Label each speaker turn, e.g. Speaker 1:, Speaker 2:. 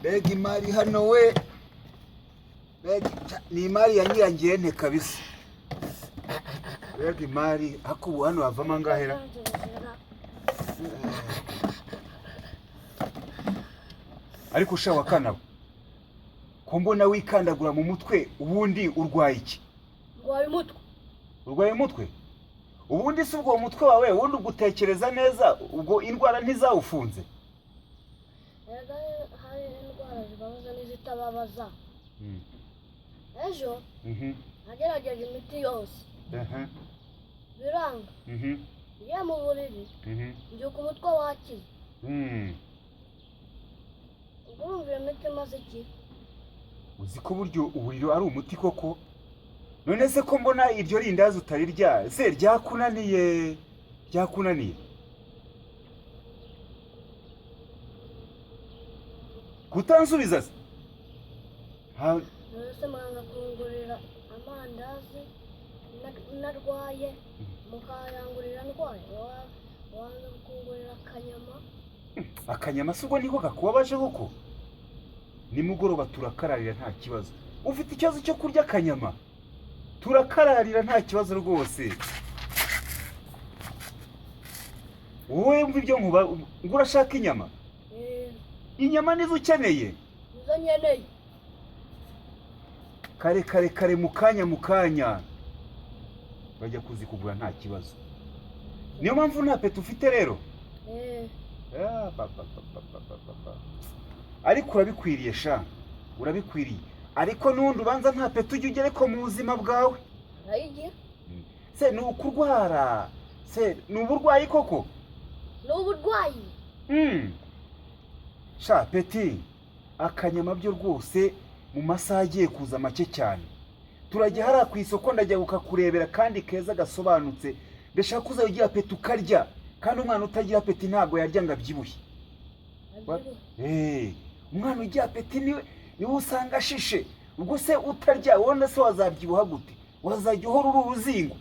Speaker 1: Mbega imari hano we, ni imari ya nyirangirente kabisa. Mbega imari, ariko ubu hano havamo angahera? Ariko sha wakanawe, ko mbona wikandagura mu mutwe, ubundi urwaye iki?
Speaker 2: Urwaye umutwe.
Speaker 1: Urwaye umutwe? Ubundi si ubwo umutwe wawe wundi ugutekereza neza, ubwo indwara ntizawufunze?
Speaker 2: Erega hari indwara zibabaza n'izitababaza. Ejo nagerageje imiti yose biranga. Ngiye mu buriri mbyuka umutwe wakize. Urumva imiti maze iki?
Speaker 1: Uzi ko buryo uburiro ari umuti koko? None se ko mbona iryo rindazi utarirya, se ryakunaniye? Kutansubiza se?
Speaker 2: Nose mwanga kungurira amandazi narwaye, mukayangurira ndwaye. Wanga kungurira akanyama.
Speaker 1: Akanyama se ubwo niko gakubabaje koko? Nimugoroba turakararira nta kibazo. Ufite ikibazo cyo kurya akanyama? Turakararira nta kibazo rwose. Wowe mva ibyo nkuba, ngo urashaka inyama? Inyama nizo ukeneye?
Speaker 2: Nizo nkeneye.
Speaker 1: Kare mu kanya bajya kuzikugura nta kibazo. Niyo mpamvu nta peti ufite rero? Ariko urabikwiriye sha, urabikwiriye. Ariko n'undi ubanza nta peti ujya ugere ko mu buzima bwawe.
Speaker 2: Arayigira?
Speaker 1: Se ni ukurwara, se ni uburwayi koko?
Speaker 2: Ni uburwayi.
Speaker 1: Sha peti, akanyama byo rwose mu masaha agiye kuza make cyane. Turajya hariya ku isoko ndajya kukakurebera kandi keza gasobanutse. Ndashaka kuza ugira peti ukarya, kandi umwana utagira peti ntabwo yarya ngo abyibuhe. Umwana ugira peti niwe usanga ashishe. Ubwo se utarya wone se wazabyibuha gute? Wazajya uhora uri uruzingo.